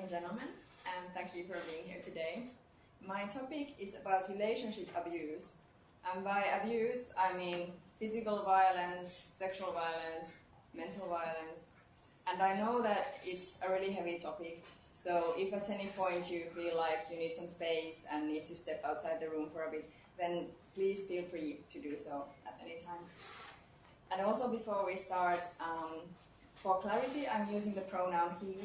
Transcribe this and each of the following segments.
and gentlemen, and thank you for being here today. My topic is about relationship abuse, and by abuse I mean physical violence, sexual violence, mental violence, and I know that it's a really heavy topic, so if at any point you feel like you need some space and need to step outside the room for a bit, then please feel free to do so at any time. And also before we start, for clarity, I'm using the pronoun he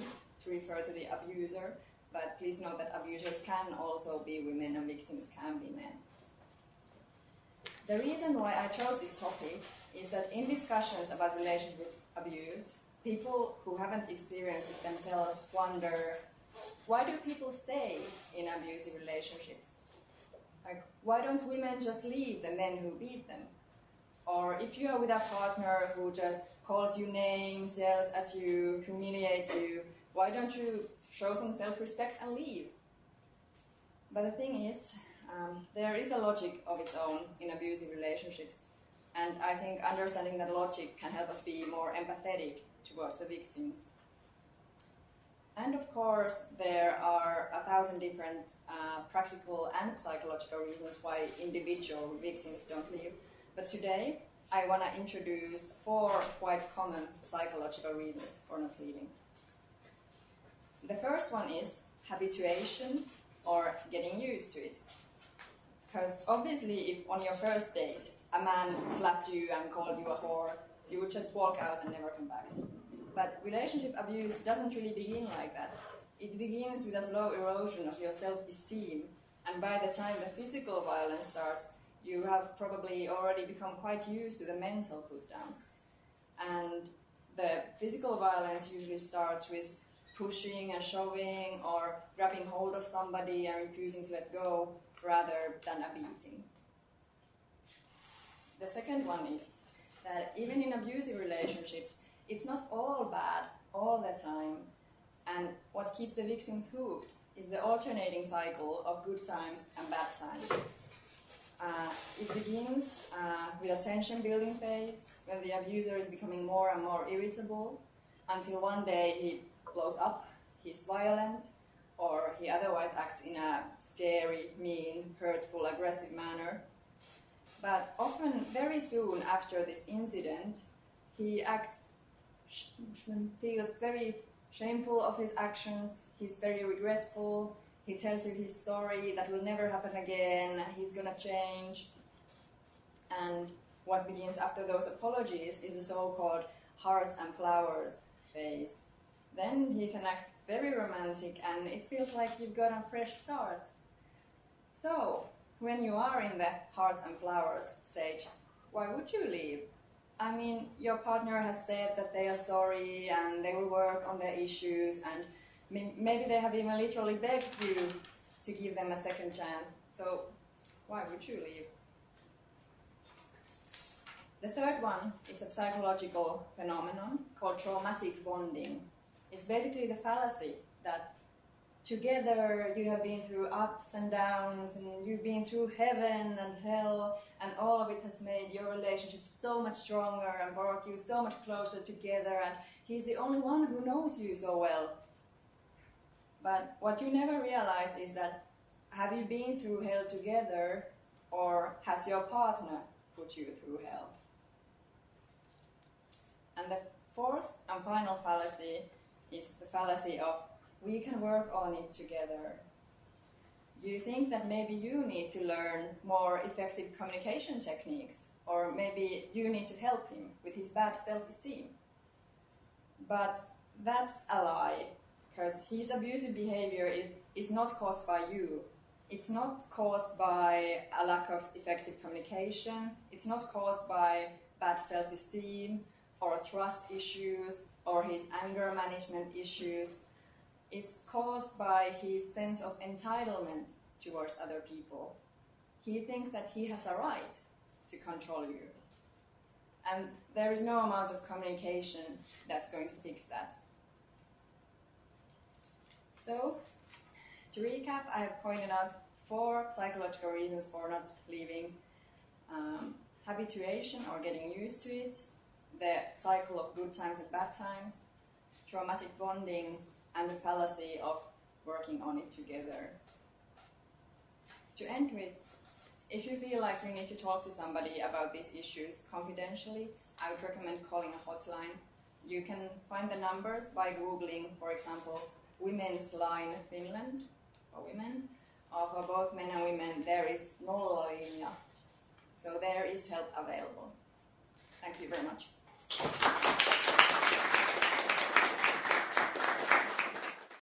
to refer to the abuser, but please note that abusers can also be women and victims can be men. The reason why I chose this topic is that in discussions about relationship abuse, people who haven't experienced it themselves wonder, why do people stay in abusive relationships? Like, why don't women just leave the men who beat them? Or if you are with a partner who just calls you names, yells at you, humiliates you, why don't you show some self-respect and leave? But the thing is, there is a logic of its own in abusive relationships. And I think understanding that logic can help us be more empathetic towards the victims. And of course, there are 1,000 different practical and psychological reasons why individual victims don't leave. But today, I want to introduce 4 quite common psychological reasons for not leaving. The first one is habituation, or getting used to it. Because obviously, if on your first date, a man slapped you and called you a whore, you would just walk out and never come back. But relationship abuse doesn't really begin like that. It begins with a slow erosion of your self-esteem, and by the time the physical violence starts, you have probably already become quite used to the mental put-downs. And the physical violence usually starts with pushing and shoving or grabbing hold of somebody and refusing to let go rather than a beating. The second one is that even in abusive relationships, it's not all bad all the time. And what keeps the victims hooked is the alternating cycle of good times and bad times. It begins with a tension-building phase, when the abuser is becoming more and more irritable, until one day he blows up, he's violent, or he otherwise acts in a scary, mean, hurtful, aggressive manner. But often, very soon after this incident, he feels very shameful of his actions, he's very regretful, he tells you he's sorry, that will never happen again, he's gonna change. And what begins after those apologies is the so-called hearts and flowers phase. Then he can act very romantic and it feels like you've got a fresh start. So, when you are in the hearts and flowers stage, why would you leave? I mean, your partner has said that they are sorry and they will work on their issues, and maybe they have even literally begged you to give them a second chance. So, why would you leave? The third one is a psychological phenomenon called traumatic bonding. It's basically the fallacy that together you have been through ups and downs and you've been through heaven and hell, and all of it has made your relationship so much stronger and brought you so much closer together, and he's the only one who knows you so well. But what you never realize is that, have you been through hell together, or has your partner put you through hell? And the fourth and final fallacy is the fallacy of we can work on it together. Do you think that maybe you need to learn more effective communication techniques, or maybe you need to help him with his bad self-esteem? But that's a lie, because his abusive behavior is not caused by you. It's not caused by a lack of effective communication. It's not caused by bad self-esteem or trust issues or his anger management issues. It's caused by his sense of entitlement towards other people. He thinks that he has a right to control you. And there is no amount of communication that's going to fix that. So, to recap, I have pointed out 4 psychological reasons for not leaving. Habituation, or getting used to it, the cycle of good times and bad times, traumatic bonding, and the fallacy of working on it together. To end with, if you feel like you need to talk to somebody about these issues confidentially, I would recommend calling a hotline. You can find the numbers by Googling, for example, Women's Line Finland, for women, or for both men and women, there is Nollalinja. So there is help available. Thank you very much.